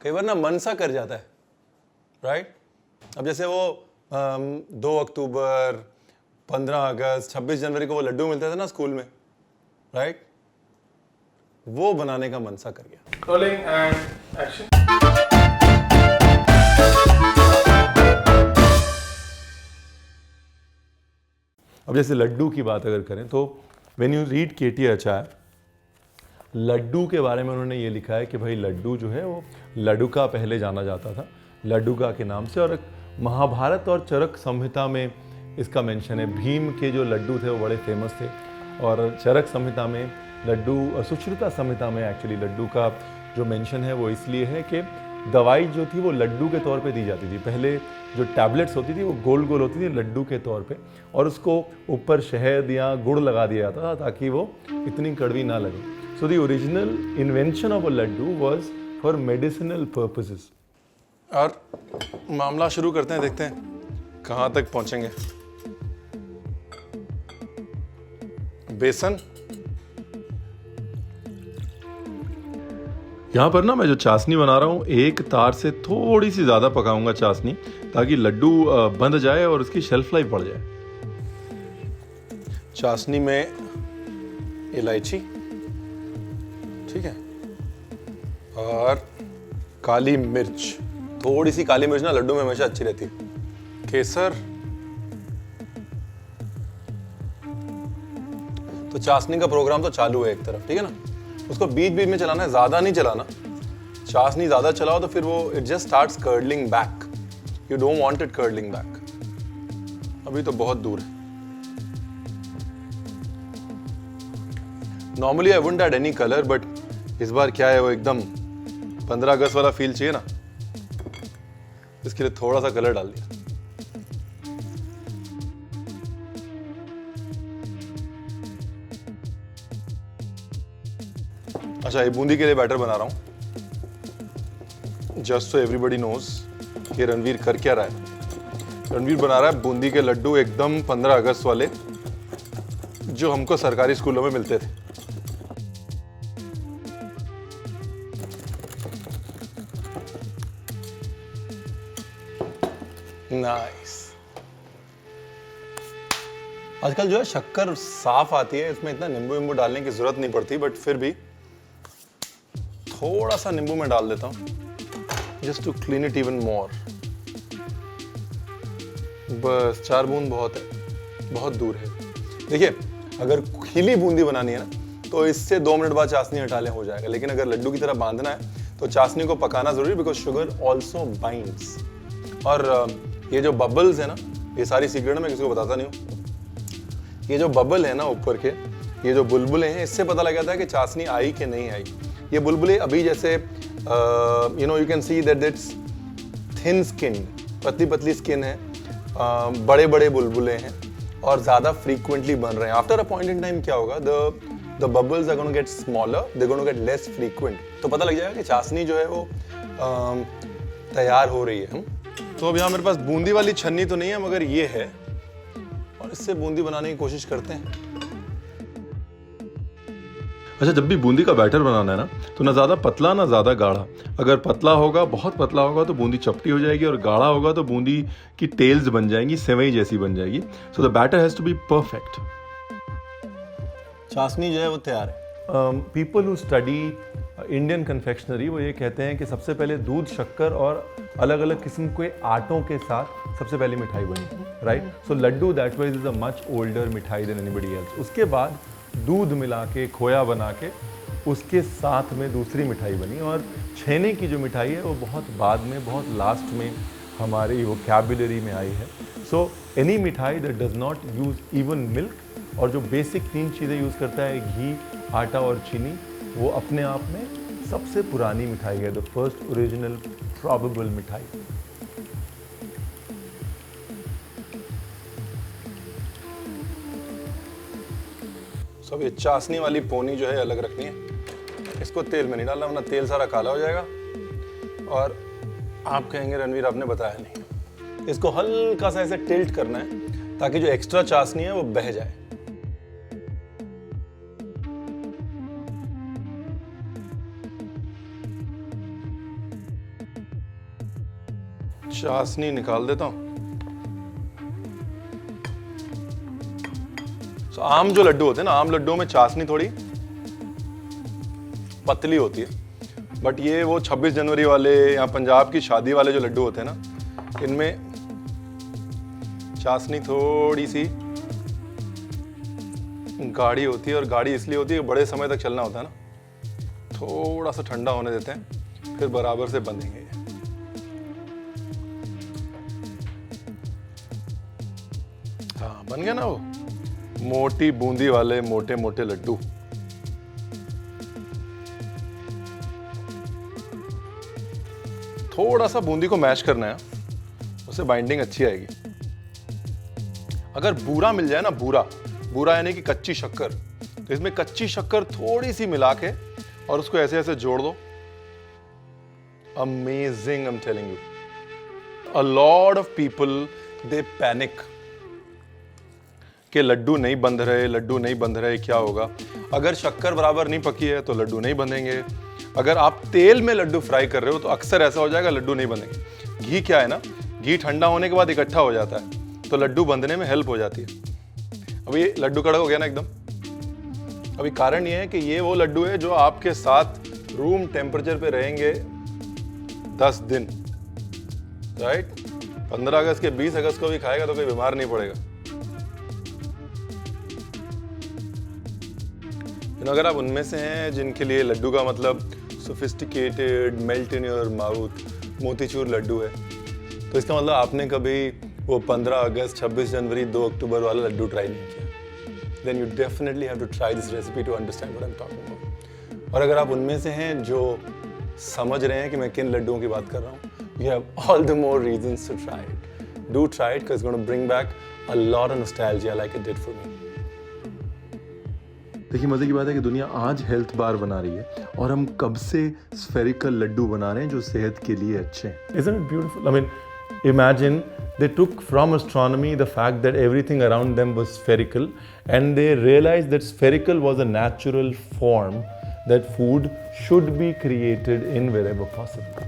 कई बार ना मन सा कर जाता है, राइट? अब जैसे वो 2 अक्टूबर, 15 अगस्त, 26 जनवरी को वो लड्डू मिलते थे ना स्कूल में, राइट? वो बनाने का मन सा कर गया। Rolling and action. अब जैसे लड्डू की बात अगर करें तो व्हेन यू रीड केटी आचार्य, लड्डू के बारे में उन्होंने ये लिखा है कि भाई लड्डू जो है वो लड्डूका पहले जाना जाता था, लड्डूका के नाम से। और महाभारत और चरक संहिता में इसका मेंशन है। भीम के जो लड्डू थे वो बड़े फेमस थे, और चरक संहिता में लड्डू, सुश्रुता संहिता में एक्चुअली लड्डू का जो मेंशन है वो इसलिए है कि दवाई जो थी वो लड्डू के तौर पे दी जाती थी। पहले जो टैबलेट्स होती थी वो गोल गोल होती थी लड्डू के तौर पे, और उसको ऊपर शहद या गुड़ लगा दिया जाता था ताकि वो इतनी कड़वी ना लगे। So the original invention of a laddoo was for medicinal purposes. और मामला शुरू करते हैं, देखते हैं कहाँ तक पहुँचेंगे। बेसन, यहाँ पर ना मैं जो चाशनी बना रहा हूँ, एक तार से थोड़ी सी ज़्यादा पकाऊंगा चाशनी, ताकि लड्डू बंध जाए और उसकी शेल्फ लाइफ बढ़ जाए। चाशनी में इलायची, ठीक है, और काली मिर्च। थोड़ी सी काली मिर्च ना लड्डू में हमेशा अच्छी रहती है। केसर, तो चाशनी का प्रोग्राम तो चालू है एक तरफ, ठीक है ना। उसको बीच बीच में चलाना है, ज्यादा नहीं चलाना। चाशनी ज्यादा चलाओ तो फिर वो it just starts curdling back. You don't want it curdling back. अभी तो बहुत दूर है। Normally I wouldn't add any colour, but इस बार क्या है वो एकदम 15 अगस्त वाला फील चाहिए ना, इसके लिए थोड़ा सा कलर डाल दिया। अच्छा, ये बूंदी के लिए बैटर बना रहा हूं, जस्ट सो एवरीबॉडी नोज कि रणवीर कर क्या रहा है। रणवीर बना रहा है बूंदी के लड्डू, एकदम 15 अगस्त वाले जो हमको सरकारी स्कूलों में मिलते थे। नाइस। आजकल जो है शक्कर साफ आती है, इसमें इतना नींबू वींबू डालने की जरूरत नहीं पड़ती, बट फिर भी थोड़ा सा नींबू मैं डाल देता हूं, just to clean it even more. बस 4 बूंद बहुत है, बहुत दूर है। देखिए, अगर खिली बूंदी बनानी है ना तो इससे 2 मिनट बाद चाशनी हटा लें, हो जाएगा। लेकिन अगर लड्डू की तरह बांधना है तो चाशनी को पकाना जरूरी, बिकॉज शुगर ऑल्सो बाइंड्स। और ये जो बबल्स है ना, ये सारी सीक्रेट मैं किसी को बताता नहीं हूँ। ये जो बबल है ना ऊपर के, ये जो बुलबुले हैं, इससे पता लग जाता है कि चाशनी आई कि नहीं आई। ये बुलबुले अभी जैसे you know you can see that it's thin skin, पतली पतली स्किन है, बड़े बड़े बुलबुले हैं और ज़्यादा फ्रीक्वेंटली बन रहे हैं। After a point in time क्या होगा, the bubbles are gonna get smaller, they gonna get less frequent. तो पता लग जाएगा कि चाशनी जो है वो तैयार हो रही है। तो अब यहाँ मेरे पास बूंदी वाली छन्नी तो नहीं है, मगर ये है, और इससे बूंदी बनाने की कोशिश करते हैं। अच्छा, जब भी बूंदी का बैटर बनाना है ना, तो ना ज़्यादा पतला ना ज़्यादा गाढ़ा। अगर पतला होगा, बहुत पतला होगा तो बूंदी चपटी हो जाएगी, और गाढ़ा होगा तो बूंदी की टेल्स बन जाएंगी, सेवई जैसी बन जाएगी। So the batter has to be perfect. चाशनी जो है वो तैयार है। People who study Indian confectionery वो ये कहते हैं कि सबसे पहले दूध, शक्कर और अलग अलग किस्म के आटों के साथ सबसे पहले मिठाई बनी, right. So laddoo that wise is a much older mithai than anybody else. उसके बाद दूध मिला के, खोया बना के, उसके साथ में दूसरी मिठाई बनी, और छेने की जो मिठाई है वो बहुत बाद में, बहुत लास्ट में हमारी वोकैबुलरी में आई है। सो एनी मिठाई that does not use even milk, और जो बेसिक 3 चीज़ें यूज़ करता है, घी, आटा और चीनी, वो अपने आप में सबसे पुरानी मिठाई है, द फर्स्ट ओरिजिनल प्रोबेबल मिठाई। सब ये चाशनी वाली पोनी जो है अलग रखनी है। इसको तेल में नहीं डालना, वरना तेल सारा काला हो जाएगा और आप कहेंगे रणवीर आपने बताया नहीं। इसको हल्का सा ऐसे टिल्ट करना है ताकि जो एक्स्ट्रा चाशनी है वो बह जाए। चाशनी निकाल देता हूं। तो आम जो लड्डू होते हैं ना, आम लड्डुओं में चाशनी थोड़ी पतली होती है, बट ये वो 26 जनवरी वाले या पंजाब की शादी वाले जो लड्डू होते हैं ना, इनमें चाशनी थोड़ी सी गाढ़ी होती है। और गाढ़ी इसलिए होती है कि बड़े समय तक चलना होता है ना, थोड़ा सा ठंडा होने देते हैं, फिर बराबर से बंधेंगे। हाँ, बन गया ना वो मोटी बूंदी वाले मोटे मोटे लड्डू। थोड़ा सा बूंदी को मैश करना है, उससे बाइंडिंग अच्छी आएगी। अगर बूरा मिल जाए ना, बूरा यानी कि कच्ची शक्कर, तो इसमें कच्ची शक्कर थोड़ी सी मिला के और उसको ऐसे ऐसे जोड़ दो। Amazing, I am telling you. A lot of people they panic कि लड्डू नहीं बंध रहे, क्या होगा। अगर शक्कर बराबर नहीं पकी है तो लड्डू नहीं बंधेंगे। अगर आप तेल में लड्डू फ्राई कर रहे हो तो अक्सर ऐसा हो जाएगा, लड्डू नहीं बंधेंगे। घी क्या है ना, घी ठंडा होने के बाद इकट्ठा हो जाता है, तो लड्डू बंधने में हेल्प हो जाती है। अभी ये लड्डू कड़क हो गया ना एकदम। अभी कारण ये है कि ये वो लड्डू है जो आपके साथ रूम टेम्परेचर पे रहेंगे 10 दिन, राइट। 15 अगस्त के 20 अगस्त को भी खाएगा तो कोई बीमार नहीं पड़ेगा। अगर आप उनमें से हैं जिनके लिए लड्डू का मतलब sophisticated melt in your mouth motichoor laddoo है, तो इसका मतलब आपने कभी वो 15 अगस्त, 26 जनवरी, 2 अक्टूबर वाला लड्डू ट्राई नहीं किया। Then you definitely have to try this recipe to understand what I am talking about. और अगर आप उनमें से हैं जो समझ रहे हैं कि मैं किन लड्डुओं की बात कर रहा हूँ, you have all the more reasons to try it. Do try it because it's gonna bring back a lot of nostalgia like it did for me. देखिए, मजे की बात है कि दुनिया आज हेल्थ बार बना रही है और हम कब से स्फेरिकल लड्डू बना रहे हैं जो सेहत के लिए अच्छे हैं। Isn't it beautiful? I mean, imagine they took from astronomy the fact that everything around them was spherical, and they realized that spherical was a natural form that food should be created in wherever possible.